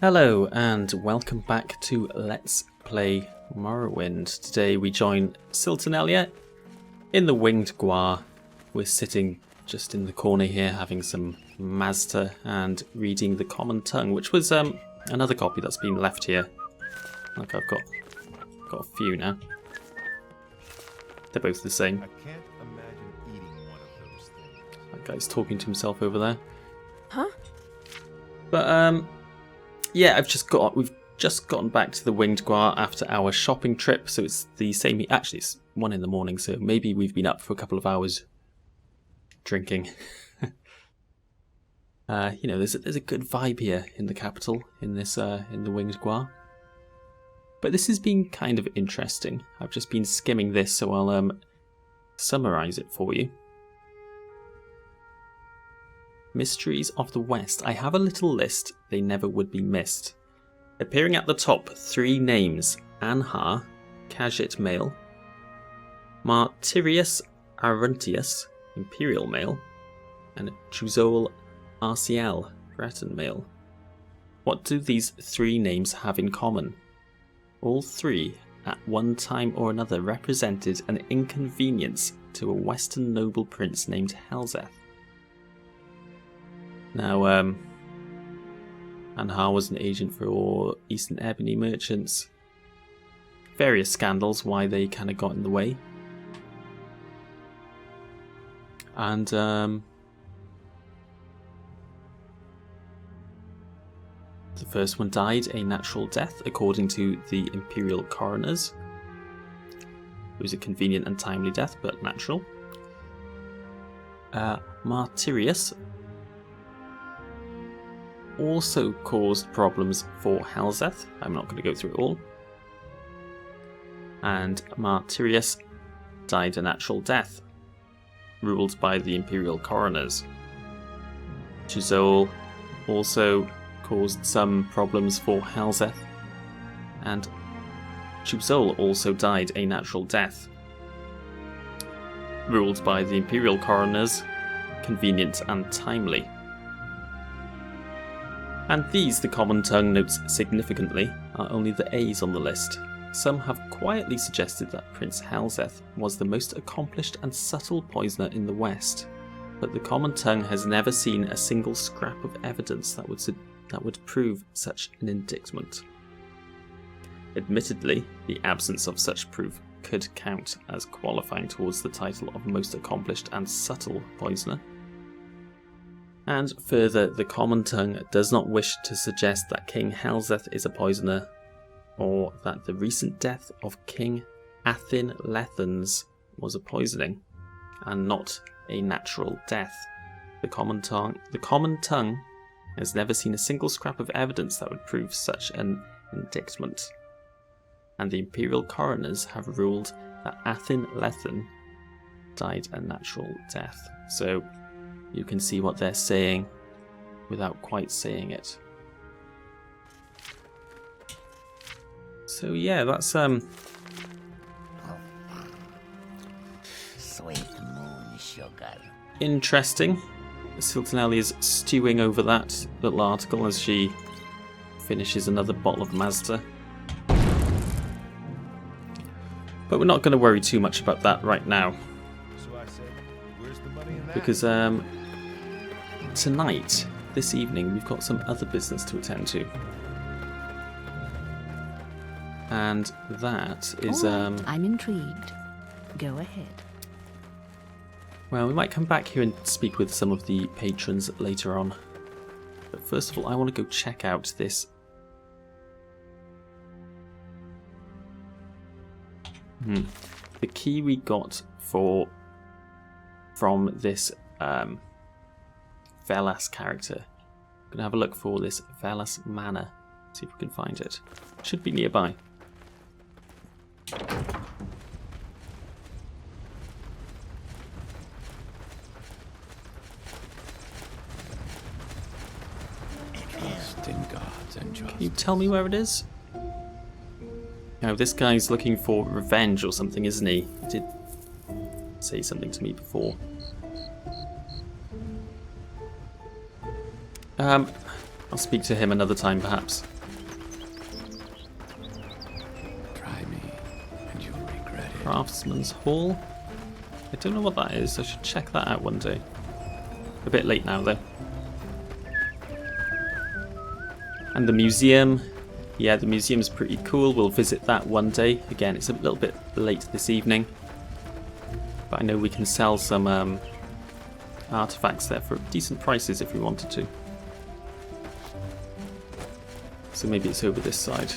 Hello and welcome back to Let's Play Morrowind. Today we join Silternelia in the Winged Gwar. We're sitting just in the corner here having some Mazda and reading the Common Tongue, which was another copy that's been left here. Like I've got a few now. They're both the same. I can't imagine eating one of those things. That guy's talking to himself over there. Huh? But yeah, we've just gotten back to the Winged Gwar after our shopping trip, so it's the same. Actually, it's 1 in the morning, so maybe we've been up for a couple of hours drinking. You know, there's a good vibe here in the capital, in the Winged Gwar. But this has been kind of interesting. I've just been skimming this, so I'll summarize it for you. Mysteries of the West. I have a little list, they never would be missed. Appearing at the top, 3 names: Anhar, Khajiit male; Martyrius Aruntius, Imperial male; and Chuzol Arciel, Breton male. What do these 3 names have in common? All 3, at one time or another, represented an inconvenience to a Western noble prince named Helzeth. Now, Anhar was an agent for Eastern Ebony merchants. Various scandals why they kind of got in the way. And the first one died a natural death, according to the imperial coroners. It was a convenient and timely death, but natural. Martyrius also caused problems for Helzeth. I'm not going to go through it all. And Martyrius died a natural death, ruled by the imperial coroners. Chuzol also caused some problems for Helzeth, and Chuzol also died a natural death, ruled by the imperial coroners, convenient and timely. And these, the Common Tongue notes significantly, are only the A's on the list. Some have quietly suggested that Prince Helzeth was the most accomplished and subtle poisoner in the West, but the Common Tongue has never seen a single scrap of evidence that would prove such an indictment. Admittedly, the absence of such proof could count as qualifying towards the title of most accomplished and subtle poisoner. And further, the Common Tongue does not wish to suggest that King Helzeth is a poisoner, or that the recent death of King Athin Lethans was a poisoning, and not a natural death. The Common Tongue has never seen a single scrap of evidence that would prove such an indictment. And the imperial coroners have ruled that Athin Lethan died a natural death. So you can see what they're saying without quite saying it. So yeah, that's Sweet moon sugar. Interesting. Silternelia is stewing over that little article as she finishes another bottle of Mazda. But we're not going to worry too much about that right now, So I said, where's the money in that? because tonight, this evening, we've got some other business to attend to. And that is, All right, I'm intrigued. Go ahead. well, we might come back here and speak with some of the patrons later on. But first of all, I want to go check out this. The key we got from this Velas character. I'm going to have a look for this Velas Manor. See if we can find it. Should be nearby. Trust in gods and trust. Can you tell me where it is? Now, this guy's looking for revenge or something, isn't he? He did say something to me before. I'll speak to him another time, perhaps. Try me, and you'll regret it. Craftsman's Hall. I don't know what that is. I should check that out one day. A bit late now, though. And the museum. Yeah, the museum's pretty cool. We'll visit that one day. Again, it's a little bit late this evening. But I know we can sell some artifacts there for decent prices if we wanted to. So maybe it's over this side.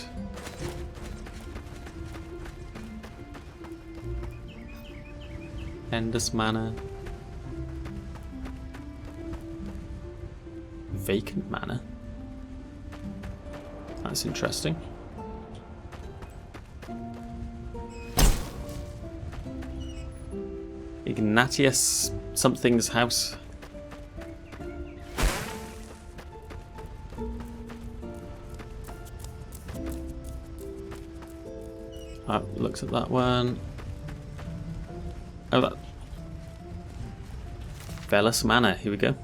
Endless Manor. Vacant Manor. That's interesting. Ignatius something's house. Looks at that one. Oh, that. Velas Manor, here we go.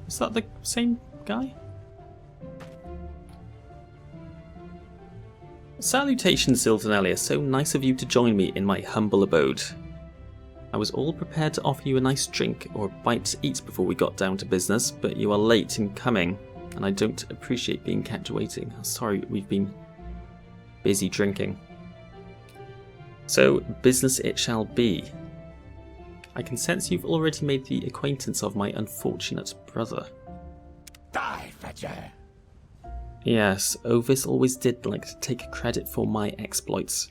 Is that the same guy? Salutations, Silternalia. So nice of you to join me in my humble abode. I was all prepared to offer you a nice drink or a bite to eat before we got down to business, but you are late in coming, and I don't appreciate being kept waiting. Sorry, we've been busy drinking. So, business it shall be. I can sense you've already made the acquaintance of my unfortunate brother. Die, Fetcher! Yes, Ovis always did like to take credit for my exploits.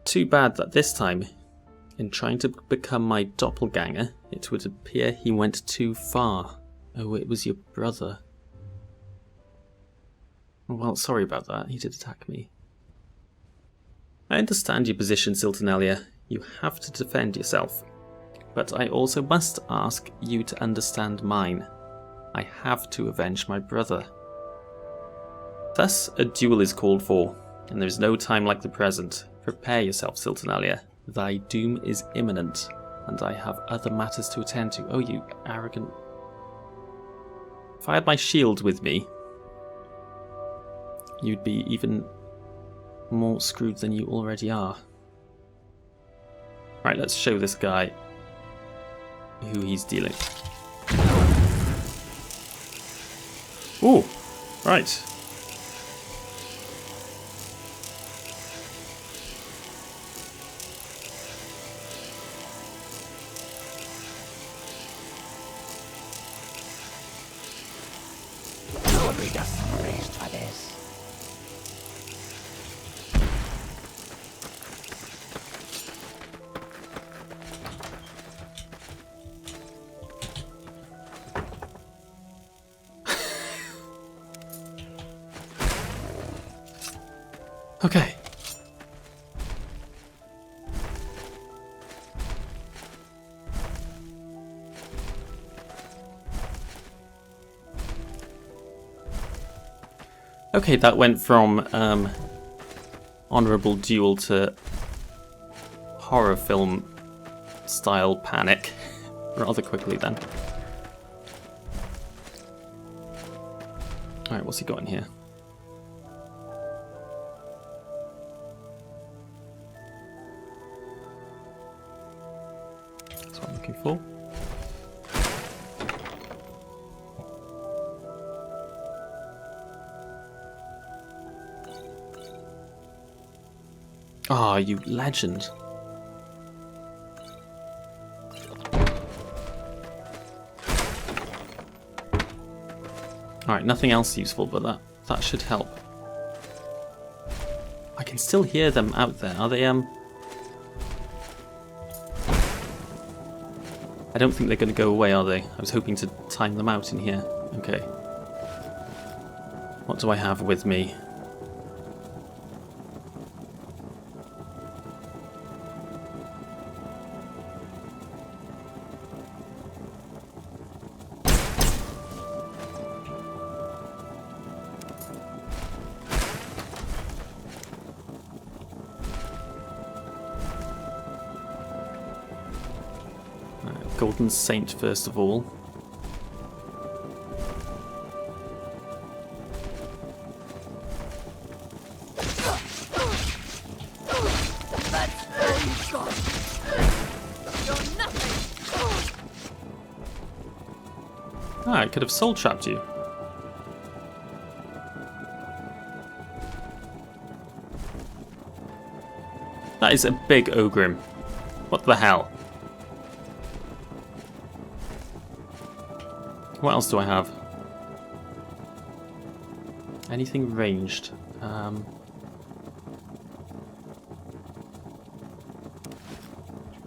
Too bad that this time, in trying to become my doppelganger, it would appear he went too far. Oh, it was your brother. Well, sorry about that. He did attack me. I understand your position, Silternalia. You have to defend yourself. But I also must ask you to understand mine. I have to avenge my brother. Thus, a duel is called for, and there is no time like the present. Prepare yourself, Silternalia. Thy doom is imminent, and I have other matters to attend to. Oh, you arrogant... If I had my shield with me, you'd be even more screwed than you already are. Right, let's show this guy who he's dealing. Ooh, right. You'll be disgraced for this. Okay. Okay, that went from honourable duel to horror film style panic rather quickly then. Alright, what's he got in here? That's what I'm looking for. Ah, you legend. Alright, nothing else useful, but that should help. I can still hear them out there. Are they, I don't think they're going to go away, are they? I was hoping to time them out in here. Okay. What do I have with me? Golden Saint first of all. Ah, I could have soul trapped you. That is a big Ogrim. What the hell? What else do I have? Anything ranged? Got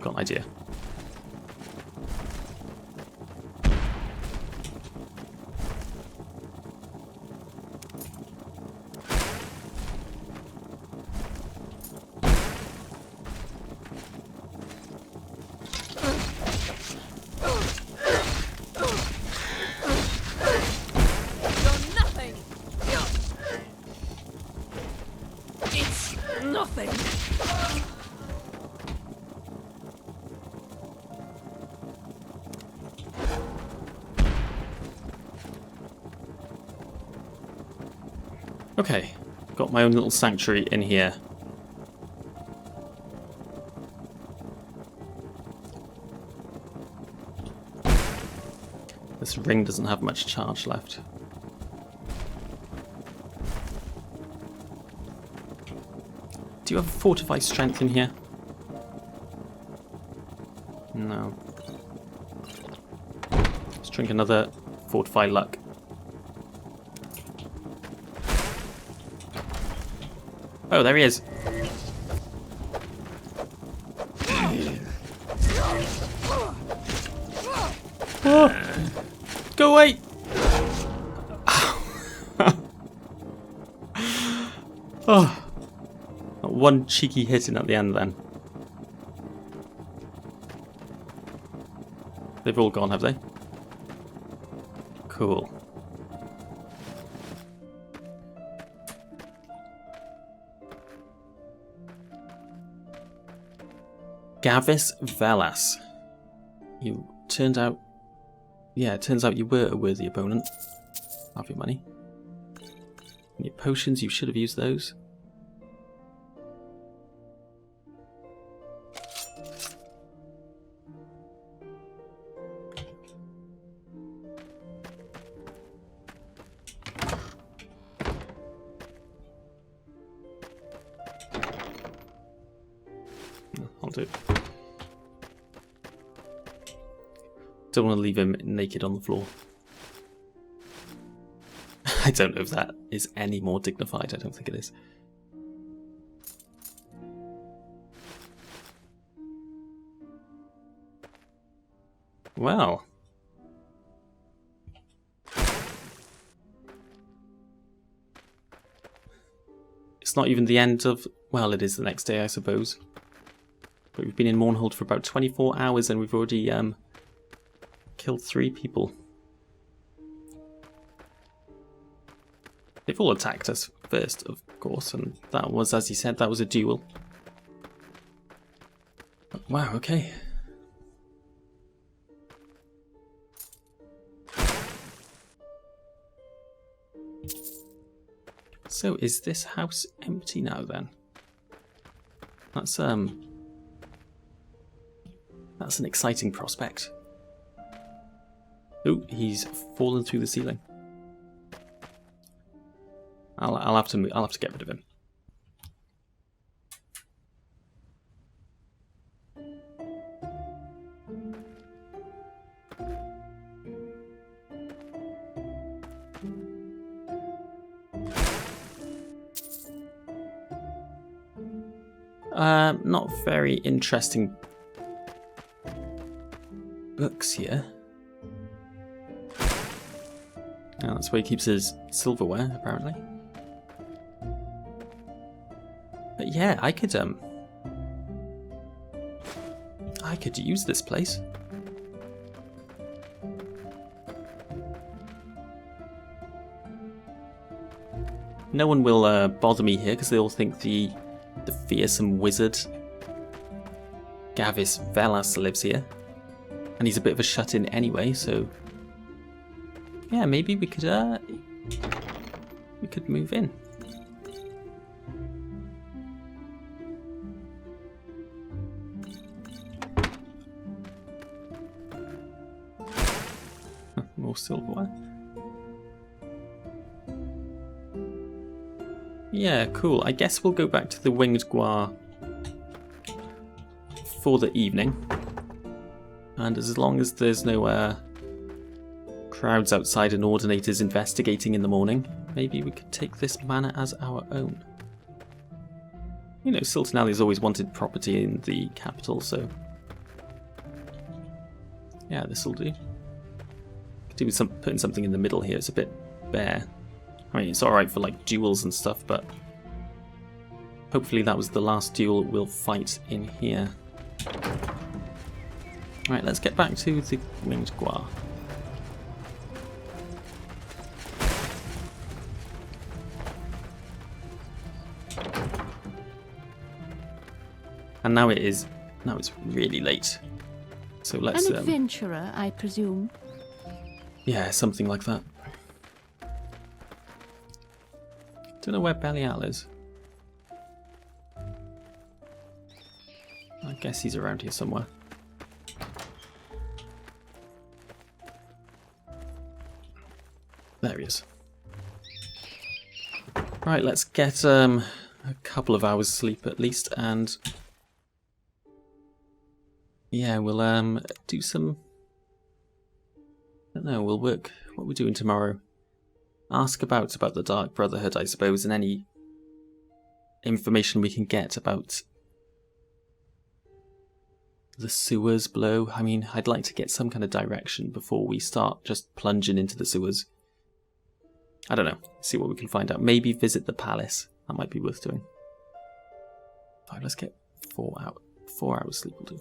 an idea. Okay, got my own little sanctuary in here. This ring doesn't have much charge left. Do you have Fortify Strength in here? No. Let's drink another Fortify Luck. Oh, there he is. Oh, go away! Oh, one cheeky hitting at the end then. They've all gone, have they? Cool. Gavis Velas. You turned out... Yeah, it turns out you were a worthy opponent. Have your money. And your potions, you should have used those. I'll do it. Don't want to leave him naked on the floor. I don't know if that is any more dignified. I don't think it is. Well. It's not even the end of... Well, it is the next day, I suppose. But we've been in Mournhold for about 24 hours and we've already killed 3 people. They've all attacked us first, of course, and that was, as he said, that was a duel. But, wow, okay. So, is this house empty now, then? That's an exciting prospect. Oh, he's fallen through the ceiling. I'll have to get rid of him. Not very interesting books here. Oh, that's where he keeps his silverware, apparently. But yeah, I could use this place. No one will bother me here because they all think the fearsome wizard Gavis Velas lives here. And he's a bit of a shut-in anyway, so... yeah, maybe we could move in. More silverware. Yeah, cool. I guess we'll go back to the Winged Guar for the evening. And as long as there's no crowds outside and Ordinators investigating in the morning, maybe we could take this manor as our own. You know, Silton Alley's always wanted property in the capital, so... yeah, this'll do. Could do with putting something in the middle here. It's a bit bare. I mean, it's alright for like duels and stuff, but hopefully that was the last duel we'll fight in here. Right, let's get back to the Winged Guar. And now it's really late. So let's An adventurer, I presume. yeah, something like that. Don't know where Belial is. I guess he's around here somewhere. There he is. Right, let's get a couple of hours sleep at least, and yeah, we'll do some. I don't know. We'll work what we're doing tomorrow. Ask about the Dark Brotherhood, I suppose, and any information we can get about the sewers below. I mean, I'd like to get some kind of direction before we start just plunging into the sewers. I don't know. See what we can find out. Maybe visit the palace. That might be worth doing. Fine, let's get 4 hours sleep will do.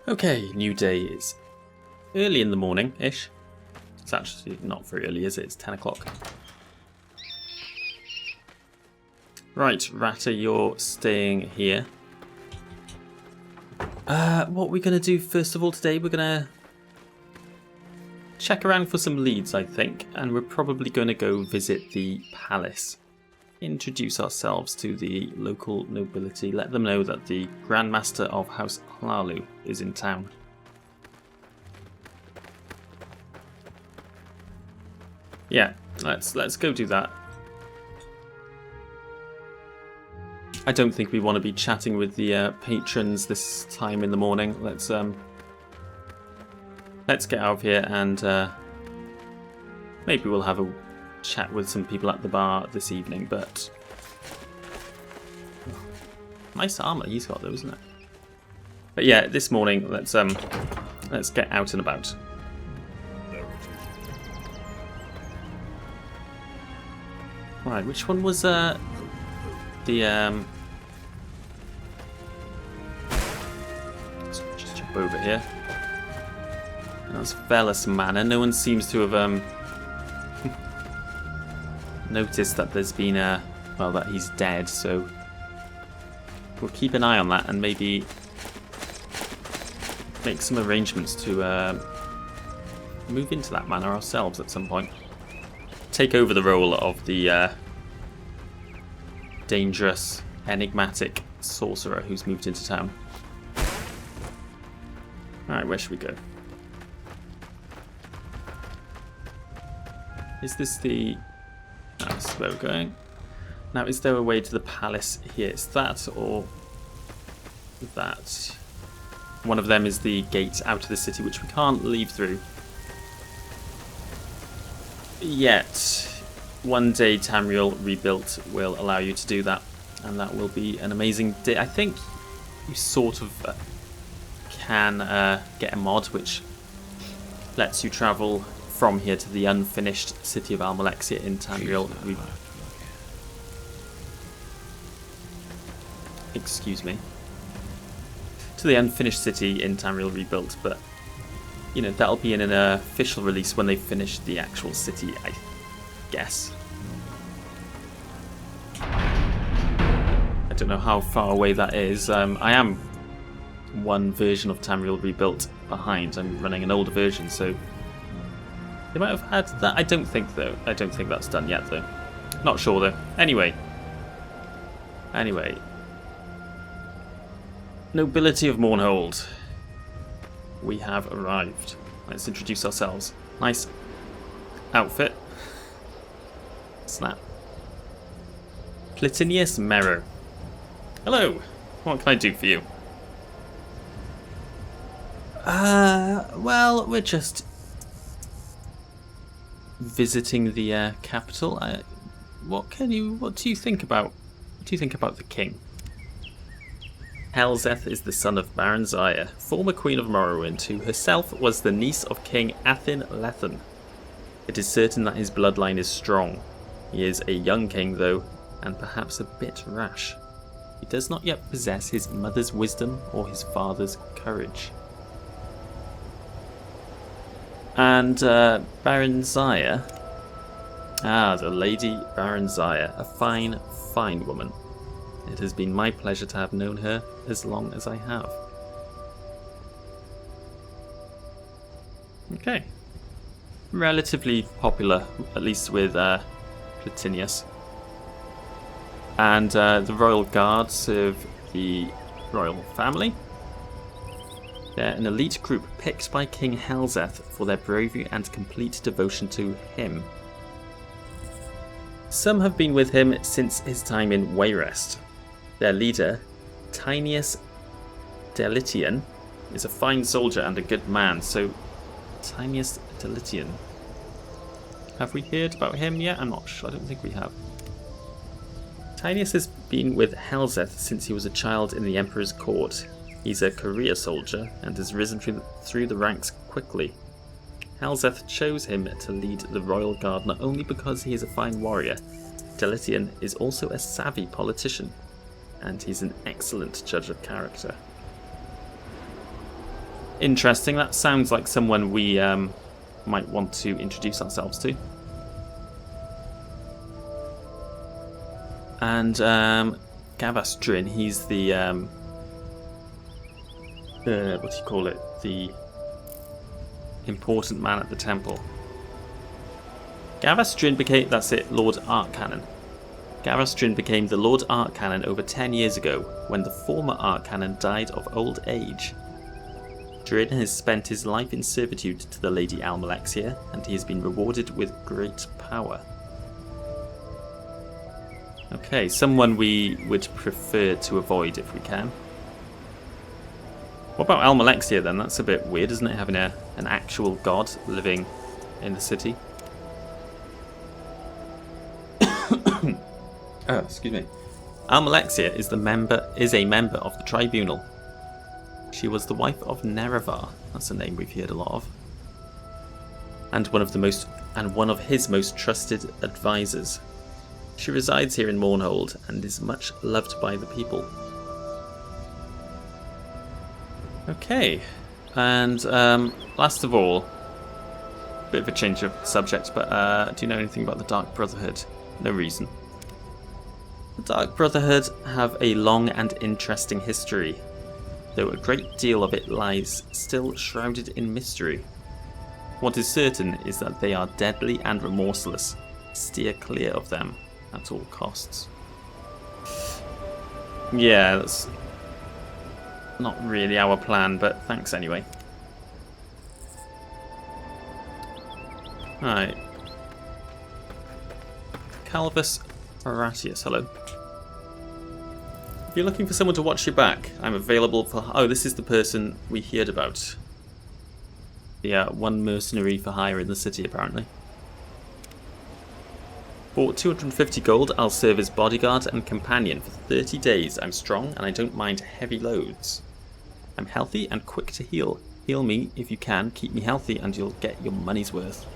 Okay, new day is early in the morning-ish. It's actually not very early, is it? It's 10 o'clock. Right, Ratta, you're staying here. What we're going to do first of all today, we're going to check around for some leads, I think, and we're probably going to go visit the palace. Introduce ourselves to the local nobility, let them know that the Grand Master of House Hlaalu is in town. Yeah, let's go do that. I don't think we want to be chatting with the patrons this time in the morning. Let's get out of here and maybe we'll have a chat with some people at the bar this evening, but nice armor he's got though, isn't it? But yeah, this morning let's get out and about. Right, which one was the let's just jump over here. That's Velas Manor. No one seems to have noticed that there's been well, that he's dead, so we'll keep an eye on that and maybe make some arrangements to move into that manor ourselves at some point. Take over the role of the dangerous, enigmatic sorcerer who's moved into town. Alright, where should we go? Is this the... That's where we're going. Now, is there a way to the palace here? Is that or that? One of them is the gate out of the city, which we can't leave through. Yet, one day Tamriel Rebuilt will allow you to do that, and that will be an amazing day. I think you sort of can get a mod which lets you travel from here to the unfinished city of Almalexia in Tamriel. Excuse me. To the unfinished city in Tamriel Rebuilt, but you know, that'll be in an official release when they finish the actual city, I guess. I don't know how far away that is. I am one version of Tamriel Rebuilt behind. I'm running an older version, so they might have had that. I don't think that's done yet, though. Not sure, though. Anyway. Nobility of Mournhold. We have arrived. Let's introduce ourselves. Nice outfit. Snap. Platinius Merrow. Hello. What can I do for you? Well, we're just visiting the capital. What do you think about the king? Helzeth is the son of Baron Zaya, former queen of Morrowind, who herself was the niece of King Athin Lethen. It is certain that his bloodline is strong. He is a young king, though, and perhaps a bit rash. He does not yet possess his mother's wisdom or his father's courage. And Baron Zaya, the Lady Baron Zaya, a fine, fine woman. It has been my pleasure to have known her as long as I have. Okay. Relatively popular, at least with Platinius. And the Royal Guard serve the royal family. They're an elite group picked by King Helzeth for their bravery and complete devotion to him. Some have been with him since his time in Wayrest. Their leader, Tinius Delitian, is a fine soldier and a good man. So, Tinius Delitian. Have we heard about him yet? I'm not sure. I don't think we have. Tinius has been with Helzeth since he was a child in the Emperor's court. He's a career soldier and has risen through the ranks quickly. Helzeth chose him to lead the Royal Guard not only because he is a fine warrior. Delitian is also a savvy politician, and he's an excellent judge of character. Interesting, that sounds like someone we might want to introduce ourselves to. And Gavastrin, he's the what do you call it? The important man at the temple. Gavastrin became, that's it, Lord Archcanon. Gavastrin became the Lord Archcanon over 10 years ago, when the former Archcanon died of old age. Drin has spent his life in servitude to the Lady Almalexia, and he has been rewarded with great power. Okay, someone we would prefer to avoid if we can. What about Almalexia then? That's a bit weird, isn't it, having an actual god living in the city? Oh, excuse me. Almalexia is a member of the Tribunal. She was the wife of Nerevar. That's a name we've heard a lot of. And one of his most trusted advisors. She resides here in Mournhold and is much loved by the people. Okay, and last of all, a bit of a change of subject, but do you know anything about the Dark Brotherhood? No reason. The Dark Brotherhood have a long and interesting history, though a great deal of it lies still shrouded in mystery. What is certain is that they are deadly and remorseless. Steer clear of them at all costs. Yeah, that's not really our plan, but thanks anyway. Alright. Calvus Horatius, hello. If you're looking for someone to watch your back, I'm available for... Oh, this is the person we heard about. The one mercenary for hire in the city, apparently. For 250 gold, I'll serve as bodyguard and companion for 30 days. I'm strong and I don't mind heavy loads. I'm healthy and quick to heal. Heal me if you can, keep me healthy and you'll get your money's worth.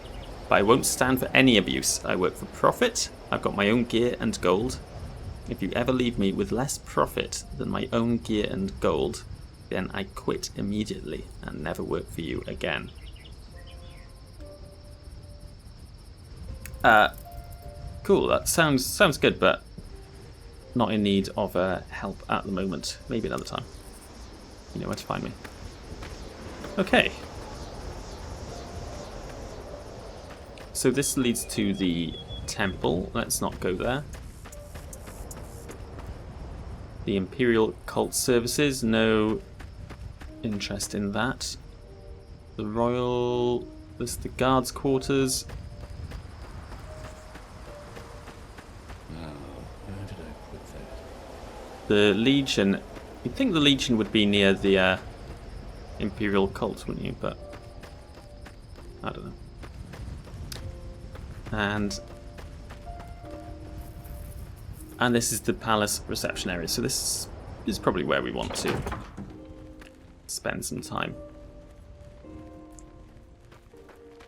But I won't stand for any abuse. I work for profit, I've got my own gear and gold. If you ever leave me with less profit than my own gear and gold, then I quit immediately and never work for you again. Cool, that sounds good, but not in need of help at the moment. Maybe another time. You know where to find me. Okay. So this leads to the temple. Let's not go there. The Imperial Cult Services. No interest in that. The Royal... This is the Guards' Quarters. Where did I put that? The Legion. You'd think the Legion would be near the Imperial Cult, wouldn't you? But I don't know. And this is the palace reception area. So this is probably where we want to spend some time.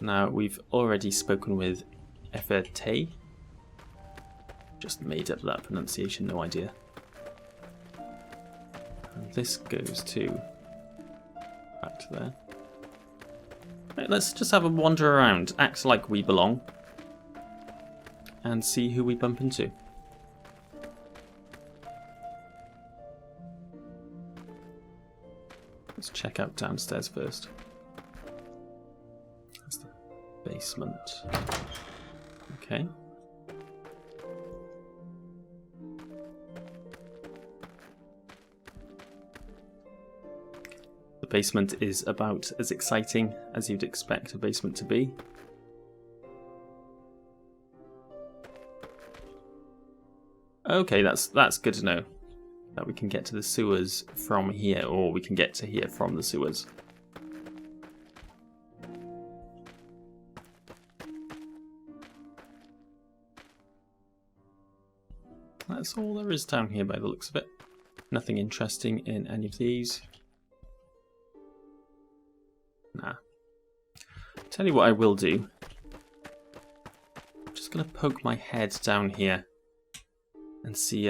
Now we've already spoken with Eferte. Just made up that pronunciation, no idea. And this goes to back to there. Right, let's just have a wander around, act like we belong, and see who we bump into. Let's check out downstairs first. That's the basement. Okay. The basement is about as exciting as you'd expect a basement to be. Okay, that's good to know. That we can get to the sewers from here, or we can get to here from the sewers. That's all there is down here by the looks of it. Nothing interesting in any of these. Nah. Tell you what I will do. I'm just going to poke my head down here and see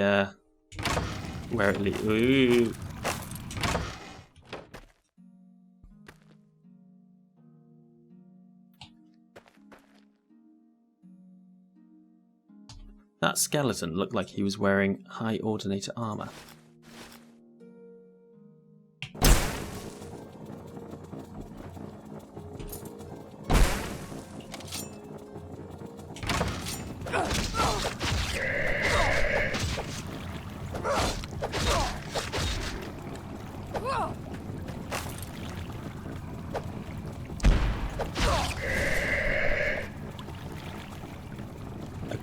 where it leads. Ooh. That skeleton looked like he was wearing high ordinator armor.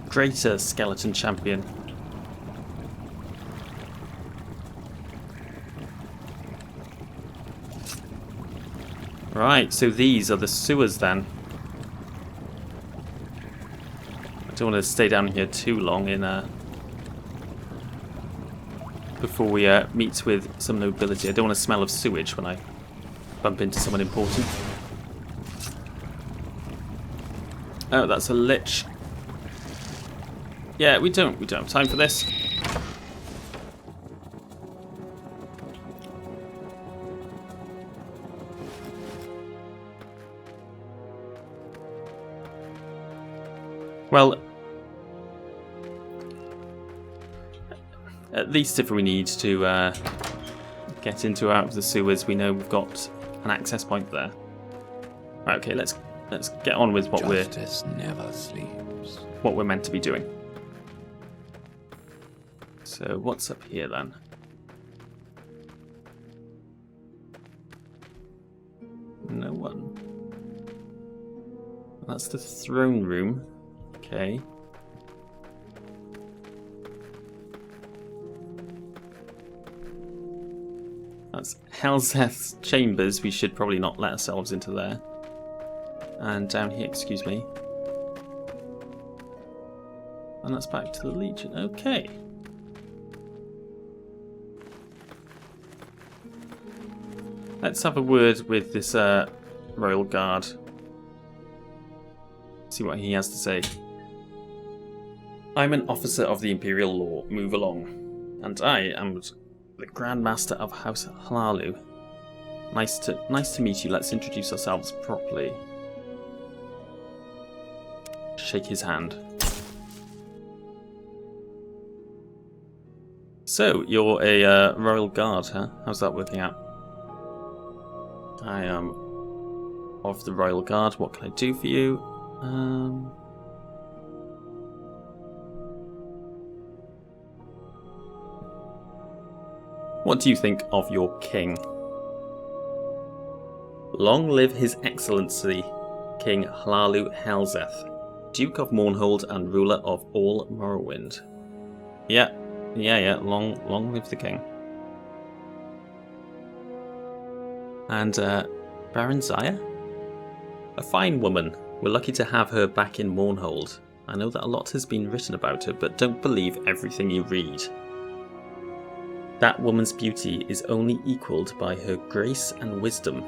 Greater skeleton champion. Right, so these are the sewers then. I don't want to stay down here too long in before we meet with some nobility. I don't want to smell of sewage when I bump into someone important. Oh, that's a lich. Yeah, we don't have time for this. Well, at least if we need to get into or out of the sewers, we know we've got an access point there. Right, okay, let's get on with what Justice never sleeps. What we're meant to be doing. So what's up here then? No one. That's the throne room. Okay. That's Helseth's chambers. We should probably not let ourselves into there. And down here, excuse me. And that's back to the Legion. Okay. Let's have a word with this Royal Guard. See what he has to say. I'm an officer of the Imperial Law. Move along. And I am the Grand Master of House Hlaalu. Nice to meet you. Let's introduce ourselves properly. Shake his hand. So, you're a royal guard, huh? How's that working out? I am of the royal guard. What can I do for you? What do you think of your king? Long live His Excellency, King Hlaalu Helzeth, Duke of Mournhold and ruler of all Morrowind. Yeah, long live the king. And Baron Zaya? A fine woman. We're lucky to have her back in Mournhold. I know that a lot has been written about her, but don't believe everything you read. That woman's beauty is only equalled by her grace and wisdom.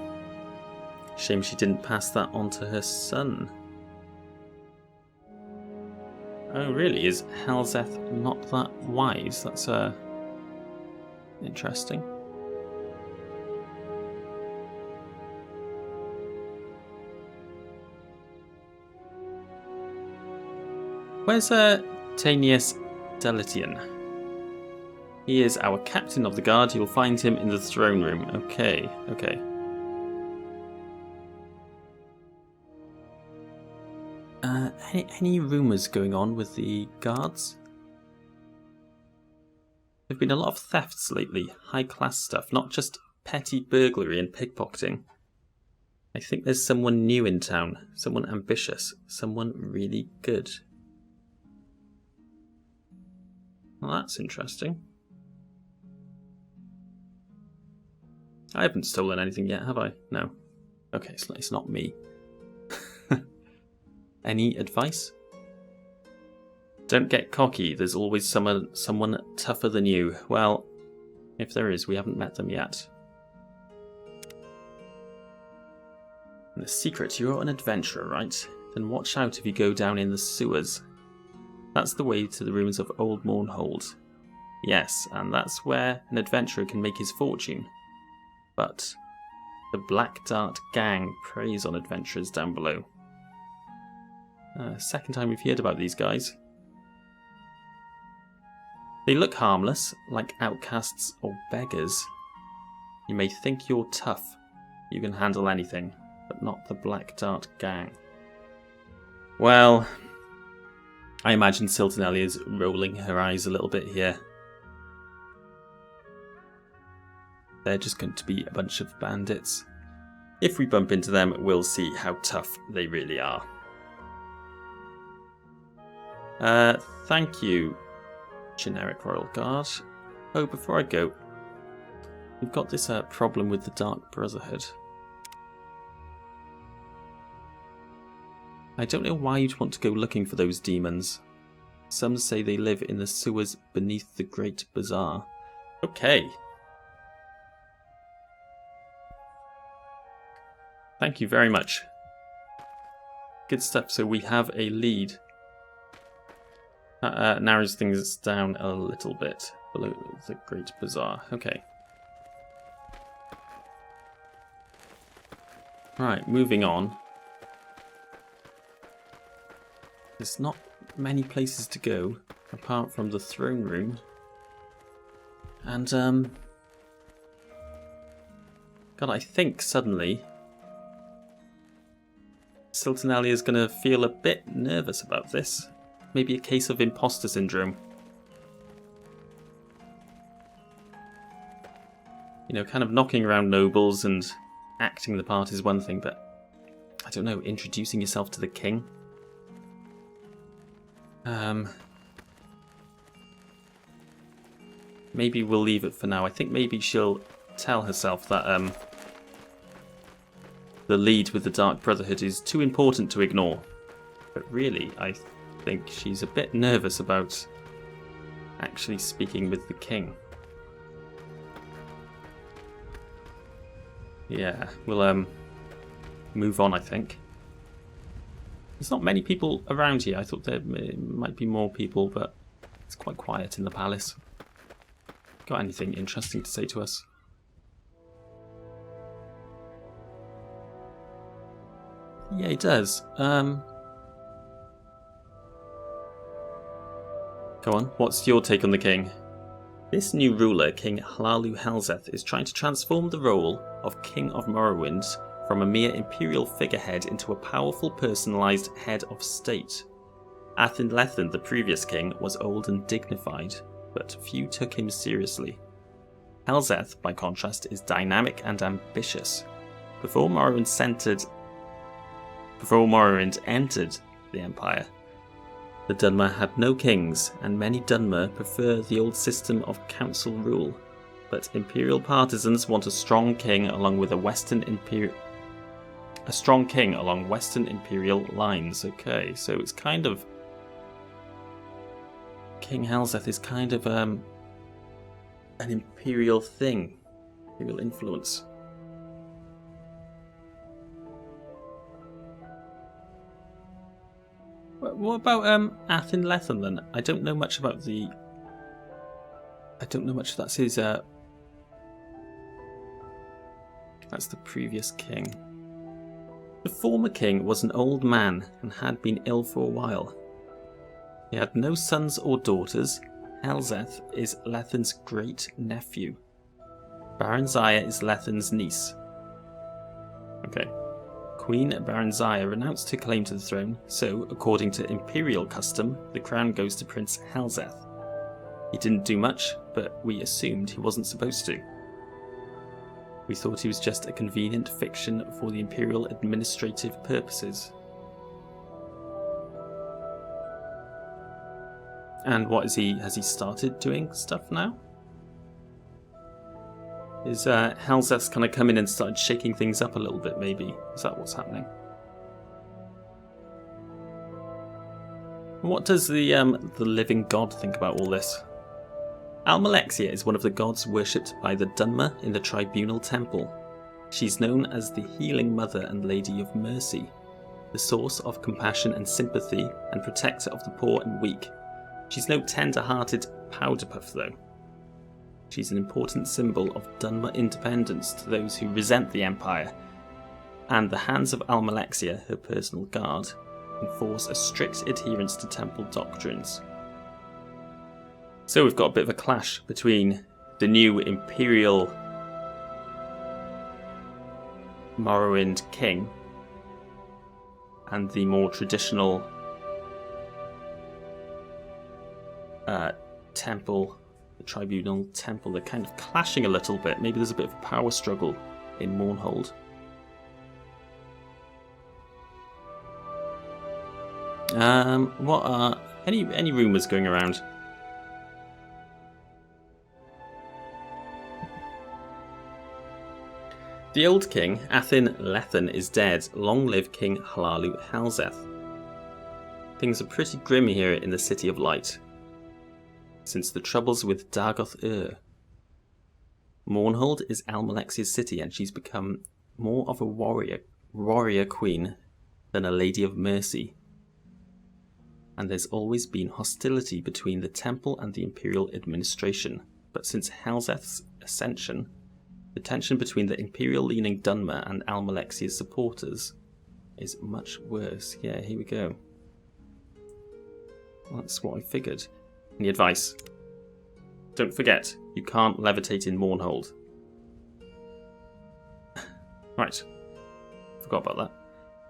Shame she didn't pass that on to her son. Oh really, is Helzeth not that wise? That's interesting. Where's Tanius Delitian? He is our captain of the guard. You'll find him in the throne room. Okay. Any rumours going on with the guards? There've been a lot of thefts lately. High-class stuff, not just petty burglary and pickpocketing. I think there's someone new in town. Someone ambitious. Someone really good. Well, that's interesting. I haven't stolen anything yet, have I? No. Okay, it's not me. Any advice? Don't get cocky. There's always someone tougher than you. Well, if there is, we haven't met them yet. And the secret, you're an adventurer, right? Then watch out if you go down in the sewers. That's the way to the ruins of Old Mournhold. Yes, and that's where an adventurer can make his fortune. But the Black Dart gang preys on adventurers down below. Second time we've heard about these guys. They look harmless, like outcasts or beggars. You may think you're tough, you can handle anything, but not the Black Dart gang. Well, I imagine Siltanellia's rolling her eyes a little bit here. They're just going to be a bunch of bandits. If we bump into them, we'll see how tough they really are. Thank you, generic royal guard. Oh, before I go, we've got this problem with the Dark Brotherhood. I don't know why you'd want to go looking for those demons. Some say they live in the sewers beneath the Great Bazaar. Okay. Thank you very much. Good stuff, so we have a lead. Narrows things down a little bit below the Great Bazaar. Okay. Right, moving on. There's not many places to go apart from the throne room. And, God, I think suddenly Siltanelia is going to feel a bit nervous about this. Maybe a case of imposter syndrome. You know, kind of knocking around nobles and acting the part is one thing, but I don't know, introducing yourself to the king? Maybe we'll leave it for now. I think maybe she'll tell herself that the lead with the Dark Brotherhood is too important to ignore. But really, I think she's a bit nervous about actually speaking with the king. Yeah, we'll move on, I think. There's not many people around here. I thought there might be more people, but it's quite quiet in the palace. Got anything interesting to say to us? Yeah, it does. Go on, what's your take on the king? This new ruler, King Hlaalu Helzeth, is trying to transform the role of King of Morrowind from a mere imperial figurehead into a powerful personalised head of state. Athen Lethen, the previous king, was old and dignified, but few took him seriously. Helzeth, by contrast, is dynamic and ambitious. Before Morrowind entered the Empire, the Dunmer had no kings, and many Dunmer prefer the old system of council rule. But Imperial partisans want a strong king along Western Imperial lines. Okay, so it's kind of King Helzeth is kind of an imperial thing, imperial influence. What about Athen Lethen then? I don't know much about the. I don't know much. That's his. That's the previous king. The former king was an old man and had been ill for a while. He had no sons or daughters. Helzeth is Lethen's great nephew. Baranziah is Lethen's niece. Okay. Queen Baranziah renounced her claim to the throne, so, according to imperial custom, the crown goes to Prince Helzeth. He didn't do much, but we assumed he wasn't supposed to. We thought he was just a convenient fiction for the imperial administrative purposes. And what is he? Has he started doing stuff now? Is Helzeth's kind of come in and started shaking things up a little bit, maybe? Is that what's happening? What does the living god think about all this? Almalexia is one of the gods worshipped by the Dunmer in the Tribunal Temple. She's known as the Healing Mother and Lady of Mercy, the source of compassion and sympathy and protector of the poor and weak. She's no tender-hearted powderpuff, though. She's an important symbol of Dunmer independence to those who resent the Empire, and the hands of Almalexia, her personal guard, enforce a strict adherence to temple doctrines. So we've got a bit of a clash between the new Imperial Morrowind king and the more traditional temple, the Tribunal temple. They're kind of clashing a little bit. Maybe there's a bit of a power struggle in Mournhold. What are any rumours going around? The old king, Athen Lethen, is dead. Long live King Hlaalu Helzeth. Things are pretty grim here in the City of Light, since the troubles with Djangos. Mournhold is Almalexia's city, and she's become more of a warrior queen than a lady of mercy. And there's always been hostility between the temple and the imperial administration, but since Helzeth's ascension, the tension between the imperial-leaning Dunmer and Almalexia's supporters is much worse. Yeah, here we go. Well, that's what I figured. Any advice? Don't forget, you can't levitate in Mournhold. Right. Forgot about that.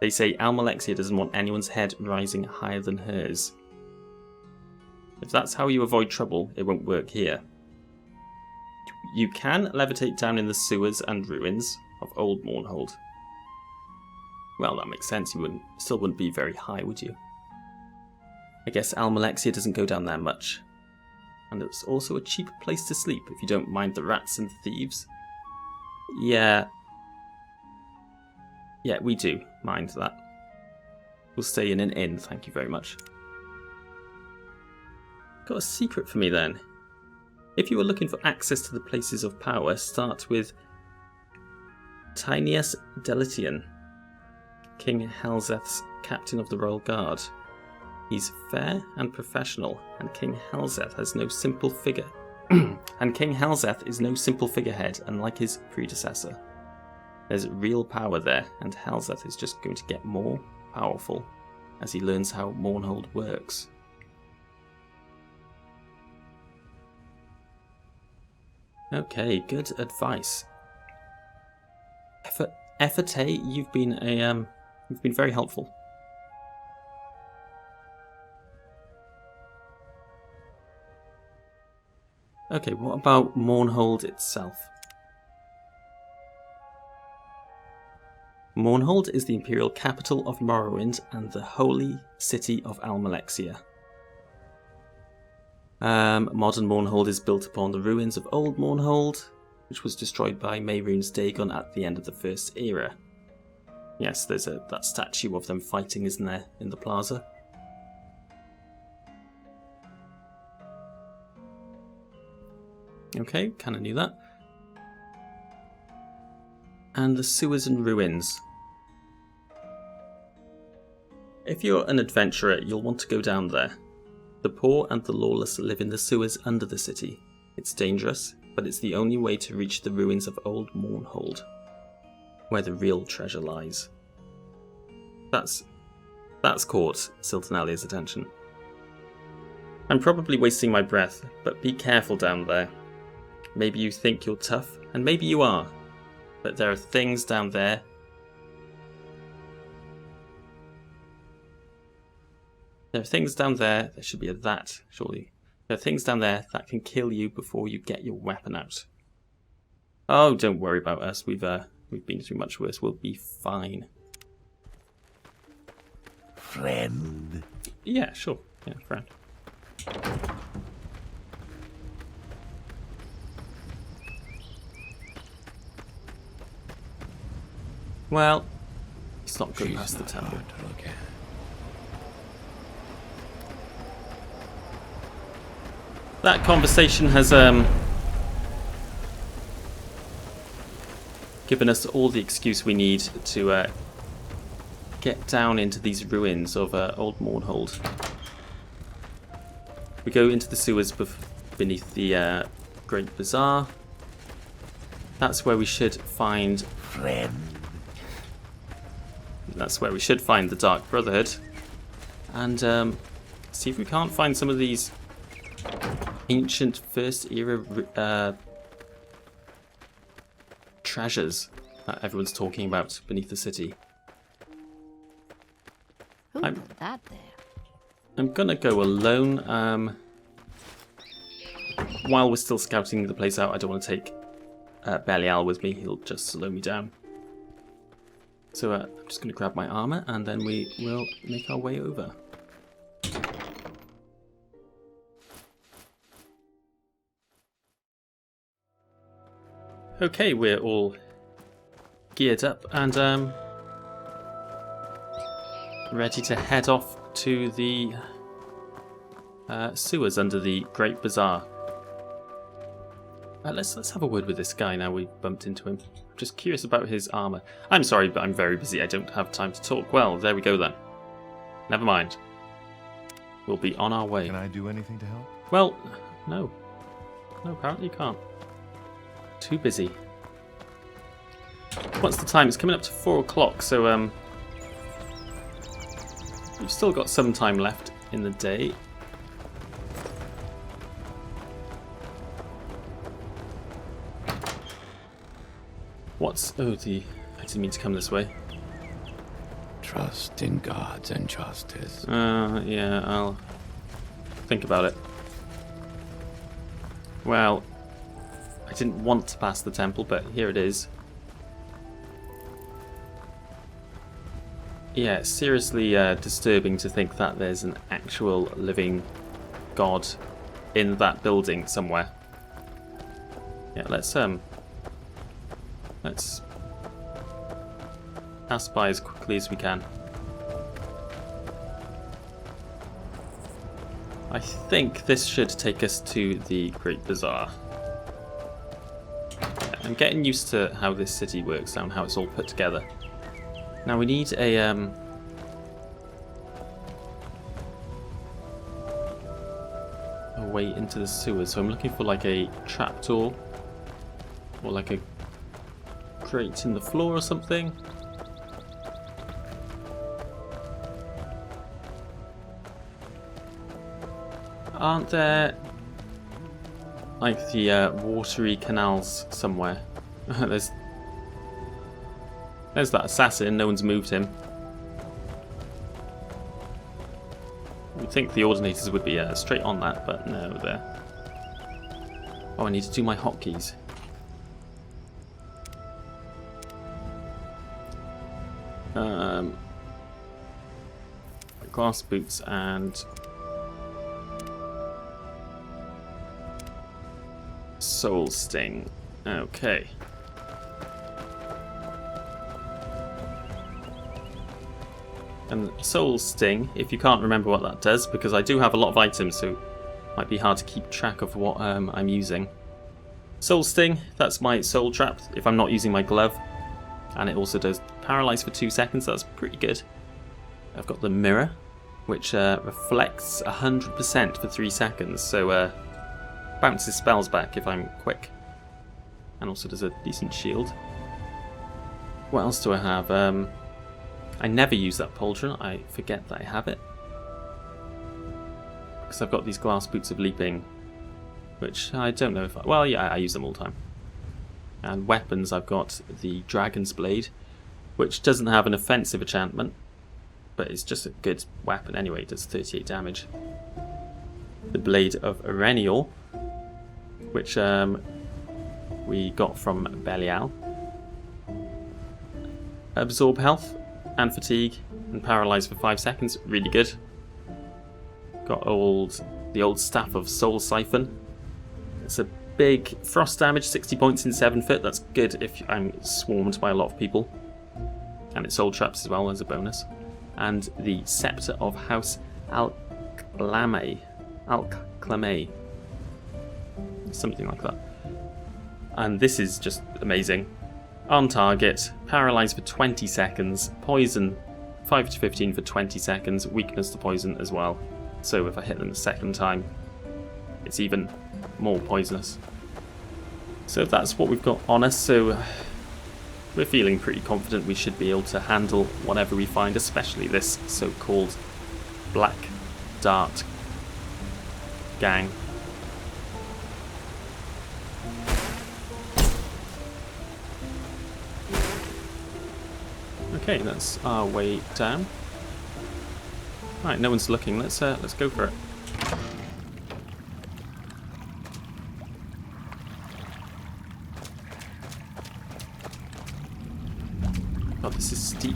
They say Almalexia doesn't want anyone's head rising higher than hers. If that's how you avoid trouble, it won't work here. You can levitate down in the sewers and ruins of Old Mournhold. Well, that makes sense. You still wouldn't be very high, would you? I guess Almalexia doesn't go down there much. And it's also a cheap place to sleep if you don't mind the rats and thieves. Yeah, we do mind that. We'll stay in an inn, thank you very much. Got a secret for me then. If you were looking for access to the places of power, start with Tinius Delitian, King Helzeth's captain of the Royal Guard. He's fair and professional, and King Helzeth has no simple figure. And King Helzeth is no simple figurehead, unlike his predecessor. There's real power there, and Helzeth is just going to get more powerful as he learns how Mournhold works. Okay, good advice. Effort, you've been very helpful. Okay, what about Mournhold itself? Mournhold is the imperial capital of Morrowind and the holy city of Almalexia. Modern Mournhold is built upon the ruins of old Mournhold, which was destroyed by Mehrunes Dagon at the end of the First Era. Yes, there's that statue of them fighting, isn't there, in the plaza? Okay, kinda knew that. And the sewers and ruins. If you're an adventurer, you'll want to go down there. The poor and the lawless live in the sewers under the city. It's dangerous, but it's the only way to reach the ruins of old Mournhold, where the real treasure lies. That's caught Siltanalia's attention. I'm probably wasting my breath, but be careful down there. Maybe you think you're tough, and maybe you are, but there are things down there. There are things down there, there should be a that, surely. There are things down there that can kill you before you get your weapon out. Oh, don't worry about us, we've been through much worse, we'll be fine. Friend? Yeah, sure, yeah, friend. Well, it's not good past the temple. That conversation has given us all the excuse we need to get down into these ruins of old Mournhold. We go into the sewers beneath the Great Bazaar. That's where we should find... Friend? That's where we should find the Dark Brotherhood. And see if we can't find some of these ancient First Era treasures that everyone's talking about beneath the city. Who put that there? I'm gonna go alone. While we're still scouting the place out, I don't want to take Belial with me. He'll just slow me down. So I'm just going to grab my armor, and then we will make our way over. Okay, we're all geared up and ready to head off to the sewers under the Great Bazaar. Let's have a word with this guy now we've bumped into him. I'm just curious about his armor. I'm sorry, but I'm very busy. I don't have time to talk. Well, there we go then. Never mind. We'll be on our way. Can I do anything to help? Well, no. No, apparently you can't. Too busy. What's the time? It's coming up to 4 o'clock, so we've still got some time left in the day. I didn't mean to come this way. Trust in gods and justice. Yeah, I'll think about it. Well, I didn't want to pass the temple, but here it is. Yeah, it's seriously disturbing to think that there's an actual living god in that building somewhere. Yeah, let's pass by as quickly as we can. I think this should take us to the Great Bazaar. Yeah, I'm getting used to how this city works now and how it's all put together. Now we need a way into the sewers, so I'm looking for like a trapdoor or like a crate in the floor or something. Aren't there like the watery canals somewhere. There's that assassin, no one's moved him. You'd think the ordinators would be straight on that, but no, they're... Oh, I need to do my hotkeys. Glass boots and soul sting. Okay. And soul sting, if you can't remember what that does, because I do have a lot of items, so it might be hard to keep track of what I'm using. Soul sting, that's my soul trap if I'm not using my glove, and it also does paralyze for 2 seconds. That's pretty good. I've got the mirror, which reflects 100% for 3 seconds, so bounces spells back if I'm quick, and also does a decent shield. What else do I have? I never use that pauldron. I forget that I have it because I've got these glass boots of leaping, which I don't know if well, yeah, I use them all the time. And weapons, I've got the Dragon's Blade, which doesn't have an offensive enchantment, but it's just a good weapon anyway. It does 38 damage. The Blade of Erenial, which we got from Belial. Absorb health and fatigue and paralyze for 5 seconds. Really good. Got the old Staff of Soul Siphon. It's a big frost damage, 60 points in 7 foot. That's good if I'm swarmed by a lot of people. And it's soul traps as well as a bonus. And the Scepter of House Hlaalu. Something like that. And this is just amazing. On target, paralyze for 20 seconds, poison 5 to 15 for 20 seconds, weakness to poison as well. So if I hit them the second time, it's even more poisonous. So that's what we've got on us, so we're feeling pretty confident we should be able to handle whatever we find, especially this so-called Black Dart gang. Okay, that's our way down. Right, no one's looking. Let's go for it. Oh, this is steep.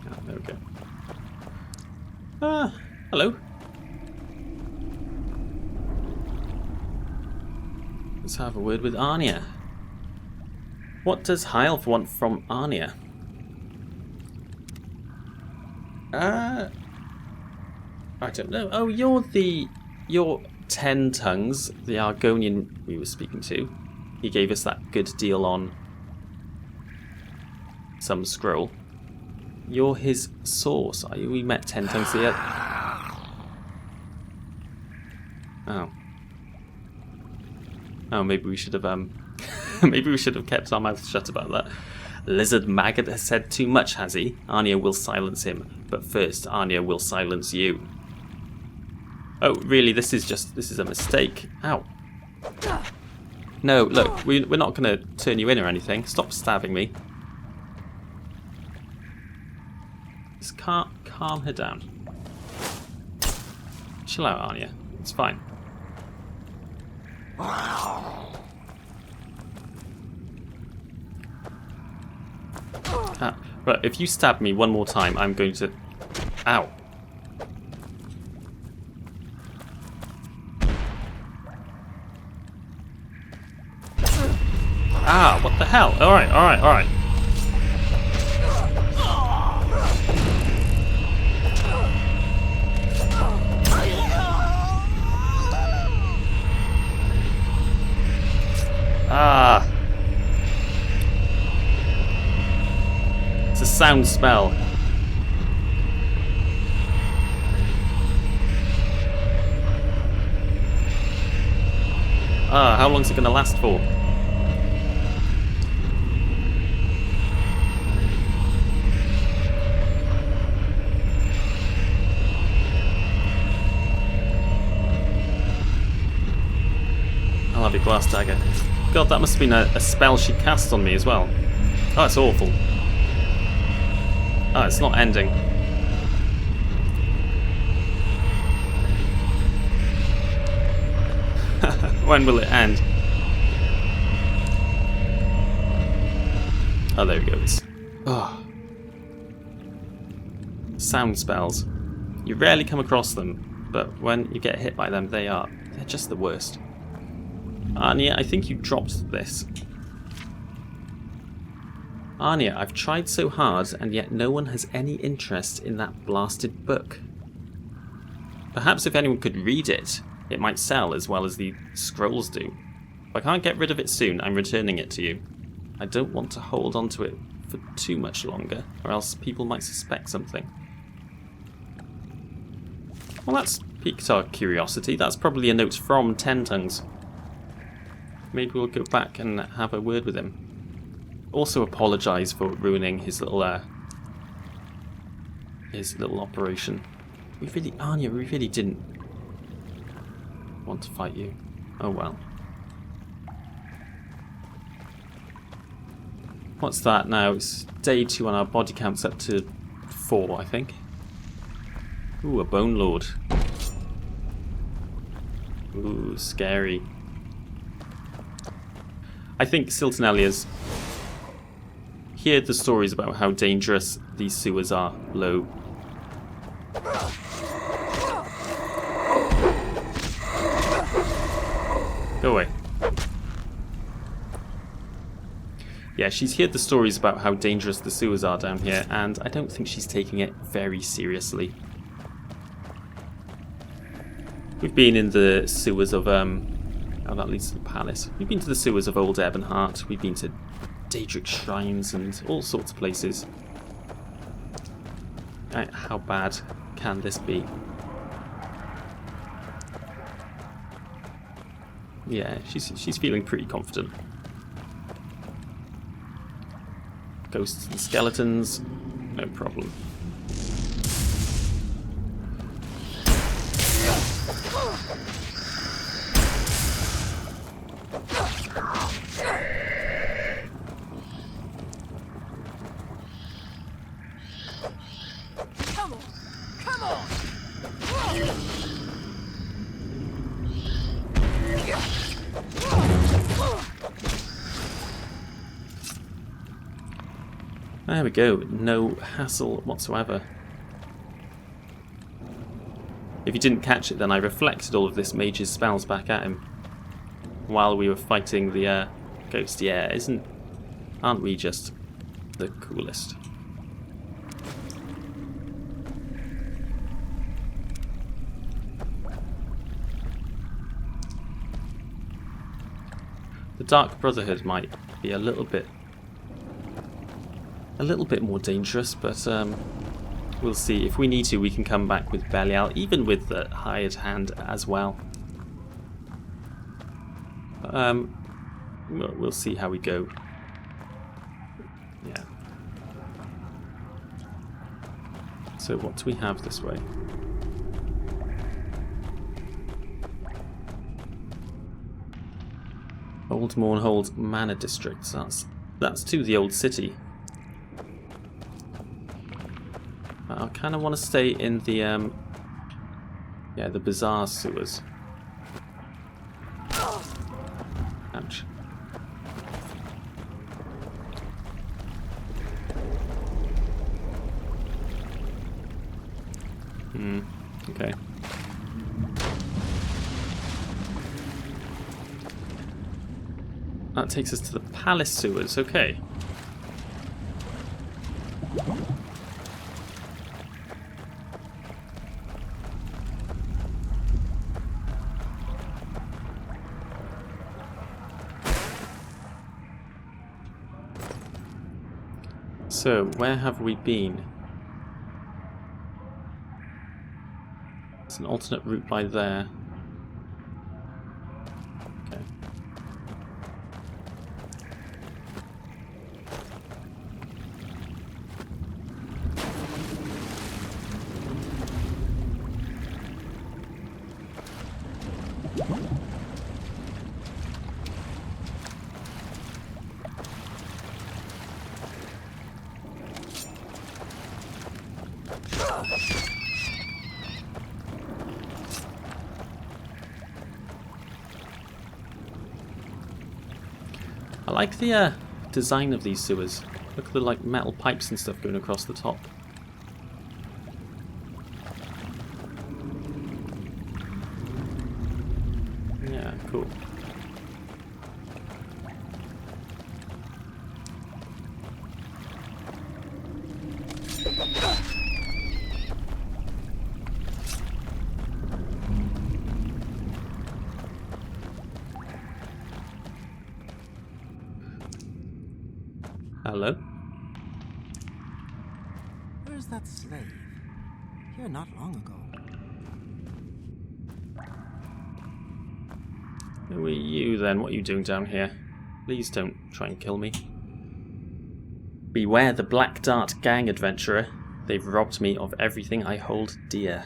Oh, there we go. Hello. Let's have a word with Arnia. What does Hylf want from Arnia? I don't know. Oh, you're 10 tongues, the Argonian we were speaking to. He gave us that good deal on some scroll. You're his source, are you? We met 10 tongues the other. Oh. Oh, maybe we should have kept our mouths shut about that. Lizard Maggot has said too much, has he? Arnia will silence him, but first Arnia will silence you. Oh, really? This is a mistake. Ow. No, look, we're not going to turn you in or anything. Stop stabbing me. Just calm her down. Chill out, Arnia. It's fine. Right, if you stab me one more time, I'm going to... Ow. Ah, what the hell? Alright, alright, alright. Ah. It's a sound spell. Ah, how long is it going to last for? glass dagger. God, that must have been a spell she cast on me as well. Oh, it's awful. Oh, it's not ending. When will it end? Oh, there we go. Oh. Sound spells. You rarely come across them, but when you get hit by them, they're just the worst. Anya, I think you dropped this. Anya, I've tried so hard, and yet no one has any interest in that blasted book. Perhaps if anyone could read it, it might sell as well as the scrolls do. If I can't get rid of it soon, I'm returning it to you. I don't want to hold on to it for too much longer, or else people might suspect something. Well, that's piqued our curiosity. That's probably a note from Ten Tongues. Maybe we'll go back and have a word with him. Also apologise for ruining his little operation. Anya, we really didn't want to fight you. Oh well. What's that now? It's day 2 and our body count's up to 4, I think. Ooh, a Bone Lord. Ooh, scary. I think Siltonellia's heard the stories about how dangerous these sewers are below. Go away. Yeah, she's heard the stories about how dangerous the sewers are down here, and I don't think she's taking it very seriously. We've been in the sewers of, oh, that leads to the palace. We've been to the sewers of Old Ebonheart. We've been to Daedric shrines and all sorts of places. How bad can this be? Yeah, she's feeling pretty confident. Ghosts and skeletons, no problem. There we go, no hassle whatsoever. If you didn't catch it, then I reflected all of this mage's spells back at him while we were fighting the ghost. Yeah, aren't we just the coolest? The Dark Brotherhood might be a little bit more dangerous, but we'll see. If we need to, we can come back with Belial, even with the hired hand as well. We'll see how we go. Yeah. So what do we have this way? Old Mournhold Manor District. That's to the old city. I kind of want to stay in the the bazaar sewers. Ouch. Okay. That takes us to the palace sewers. Okay. So, where have we been? It's an alternate route by there. Okay. I like the design of these sewers. Look at the like metal pipes and stuff going across the top. Yeah, cool. Hello? Where's that slave? Here not long ago. Who are you then? What are you doing down here? Please don't try and kill me. Beware the Black Dart gang, adventurer. They've robbed me of everything I hold dear.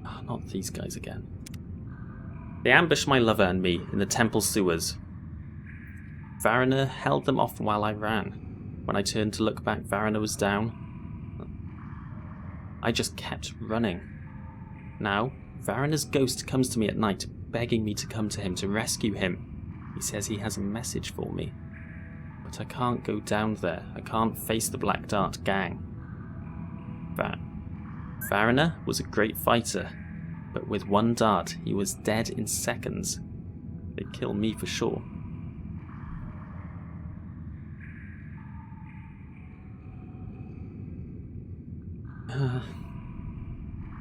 Oh, not these guys again. They ambushed my lover and me in the temple sewers. Vvardenfell held them off while I ran. When I turned to look back, Vvardenfell was down. I just kept running. Now, Vvardenfell's ghost comes to me at night, begging me to come to him to rescue him. He says he has a message for me. But I can't go down there. I can't face the Black Dart gang. Vvardenfell was a great fighter, but with one dart, he was dead in seconds. They'd kill me for sure.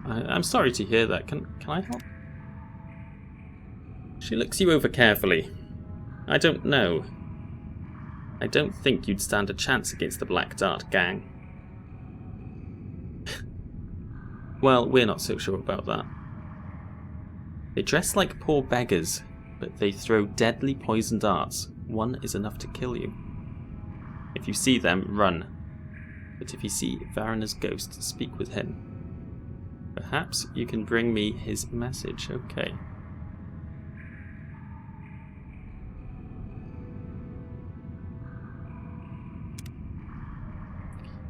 I'm sorry to hear that. Can I help? She looks you over carefully. I don't know. I don't think you'd stand a chance against the Black Dart gang. Well, we're not so sure about that. They dress like poor beggars, but they throw deadly poison darts. One is enough to kill you. If you see them, run. But if you see Vvardenfell's ghost, speak with him. Perhaps you can bring me his message. Okay.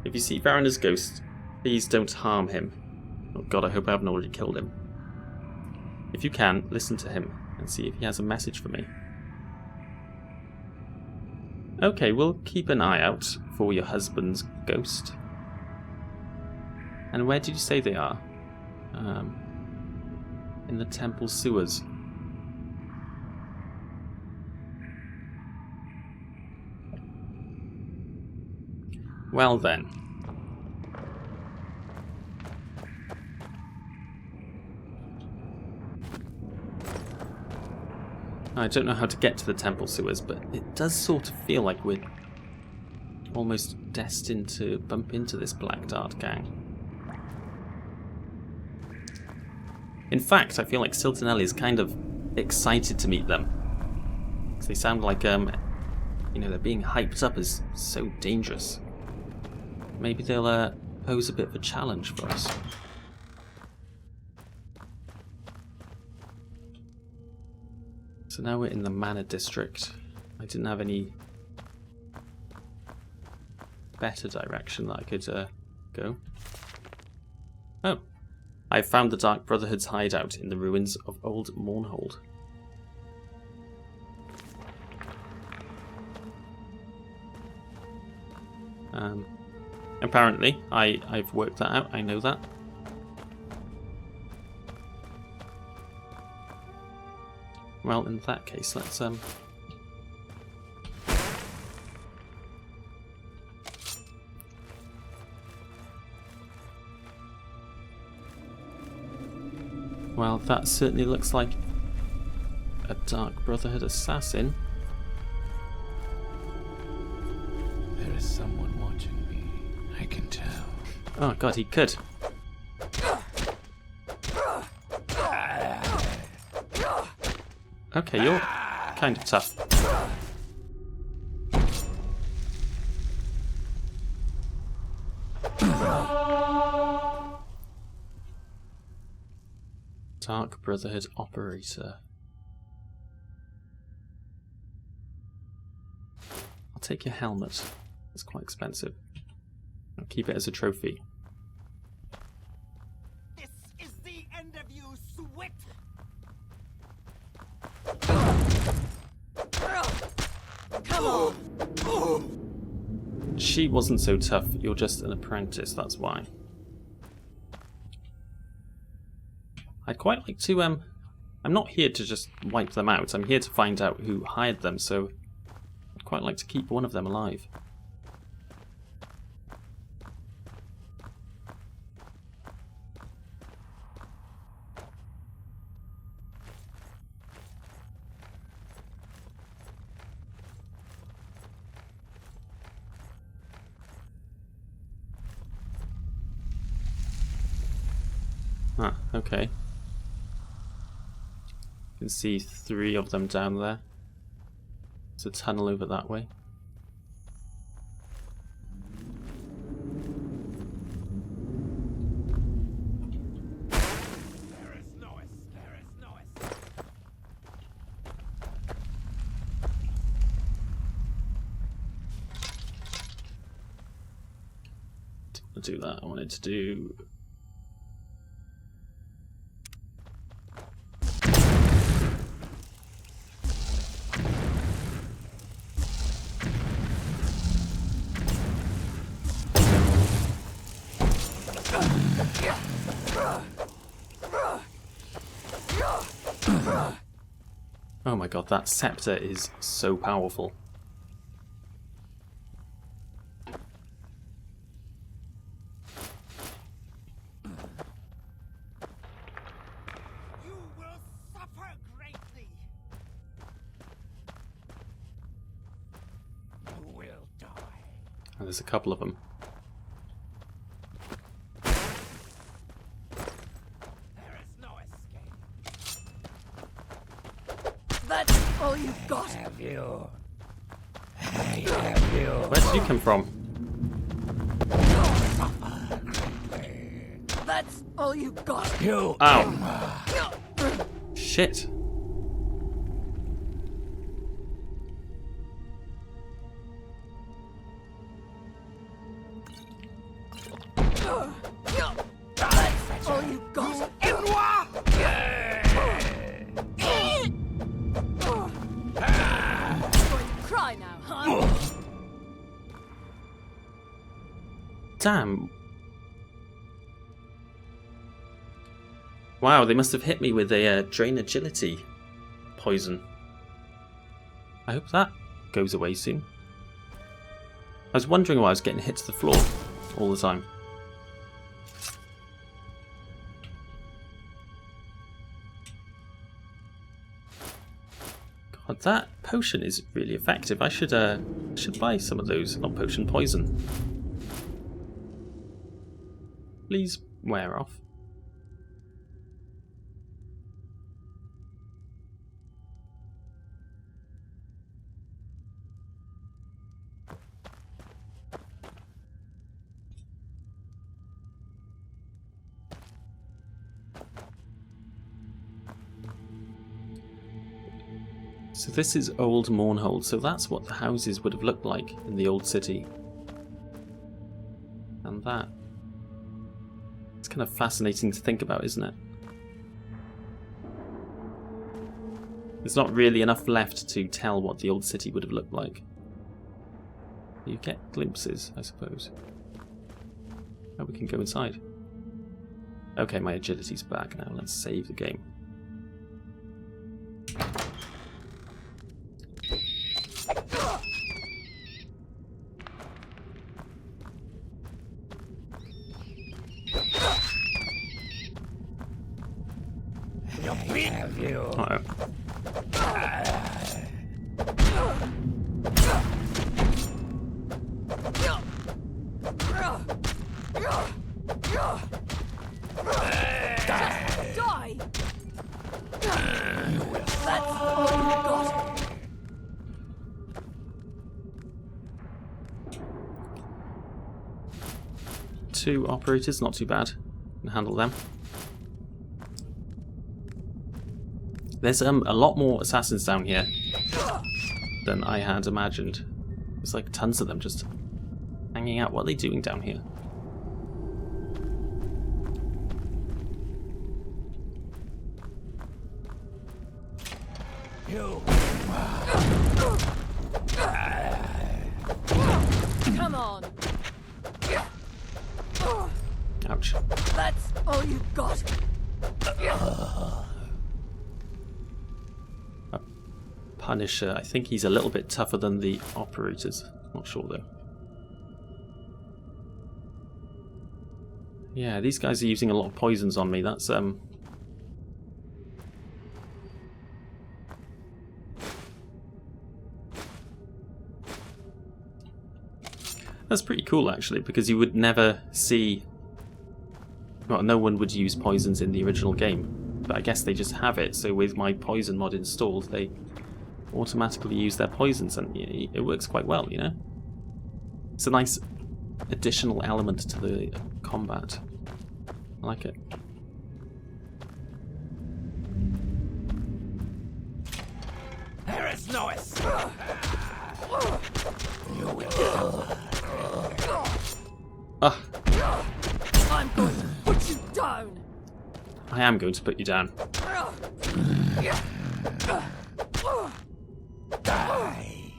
If you see Vvardenfell's ghost, please don't harm him. Oh god, I hope I haven't already killed him. If you can, listen to him and see if he has a message for me. Okay, we'll keep an eye out for your husband's ghost. And where did you say they are? In the temple sewers. Well then. I don't know how to get to the temple sewers, but it does sort of feel like we're almost destined to bump into this Black Dart gang. In fact, I feel like Siltonelli is kind of excited to meet them. Because they sound like, they're being hyped up as so dangerous. Maybe they'll pose a bit of a challenge for us. So now we're in the Manor District. I didn't have any better direction that I could go. Oh. I've found the Dark Brotherhood's hideout in the ruins of old Mournhold. Apparently, I've worked that out, I know that. Well, in that case, let's well, that certainly looks like a Dark Brotherhood assassin. There is someone watching me. I can tell. Oh god, he could. Okay, you're kind of tough. Dark Brotherhood operator. I'll take your helmet. It's quite expensive. I'll keep it as a trophy. she wasn't so tough. You're just an apprentice, that's why. I'd quite like to, I'm not here to just wipe them out. I'm here to find out who hired them, so I'd quite like to keep one of them alive. Ah, okay. You can see 3 of them down there. There's a tunnel over that way. Didn't do that. I wanted to do... Oh my god, that scepter is so powerful. You will suffer greatly. You will die. And there's a couple of them. There is no escape. That's all you've got. I have you. I have you. Where did you come from? That's all you've got. You. Ow. Shit. That's all you've got. Cry now, huh? Damn. Wow, they must have hit me with a drain agility poison. I hope that goes away soon. I was wondering why I was getting hit to the floor all the time. God, that potion is really effective. I should buy some of those. Not potion, poison. Please wear off. So this is old Mournhold, so that's what the houses would have looked like in the old city. And that... it's kind of fascinating to think about, isn't it? There's not really enough left to tell what the old city would have looked like. You get glimpses, I suppose. Oh, we can go inside. Okay, my agility's back now. Let's save the game. Uh-oh. Die! That's all you've got. 2 operators, not too bad. Can handle them. There's a lot more assassins down here than I had imagined. There's like tons of them just hanging out. What are they doing down here? Come on. Ouch. That's all you got. Punisher, I think he's a little bit tougher than the operators. Not sure though. Yeah, these guys are using a lot of poisons on me. That's That's pretty cool actually, because you would never see, well, no one would use poisons in the original game, but I guess they just have it, so with my poison mod installed they automatically use their poisons, and it works quite well, you know? It's a nice additional element to the combat. I like it. There is no escape. Ah, I'm going to put you down. I am going to put you down. Die.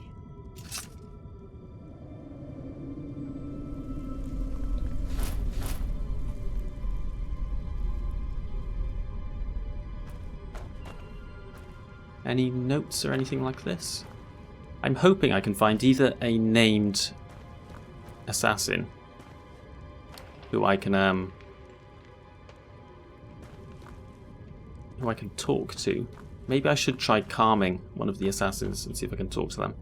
Any notes or anything like this? I'm hoping I can find either a named assassin who I can talk to. Maybe I should try calming one of the assassins and see if I can talk to them.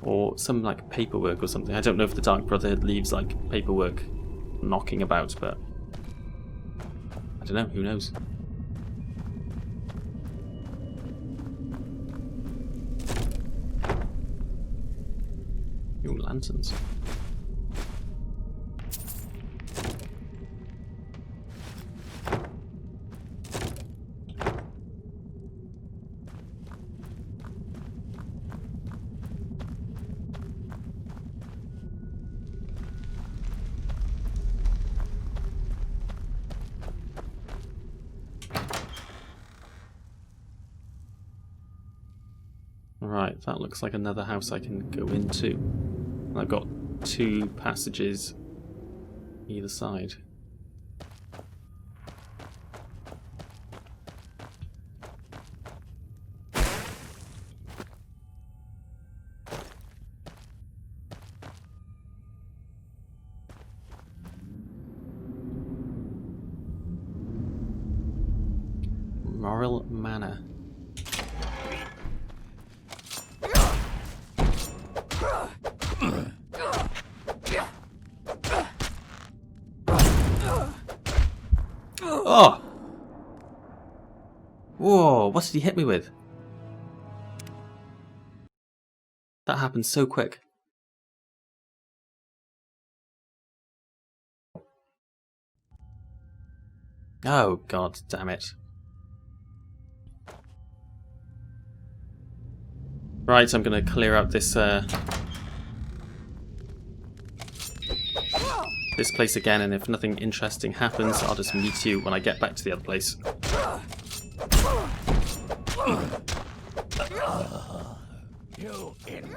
Or some like paperwork or something. I don't know if the Dark Brotherhood leaves like paperwork knocking about, but I don't know, who knows. Ooh, lanterns. Right, that looks like another house I can go into. I've got 2 passages either side. Moral Manor. Oh! Whoa, what did he hit me with? That happened so quick. Oh, god damn it. Right, I'm going to clear out this this place again, and if nothing interesting happens, I'll just meet you when I get back to the other place. You in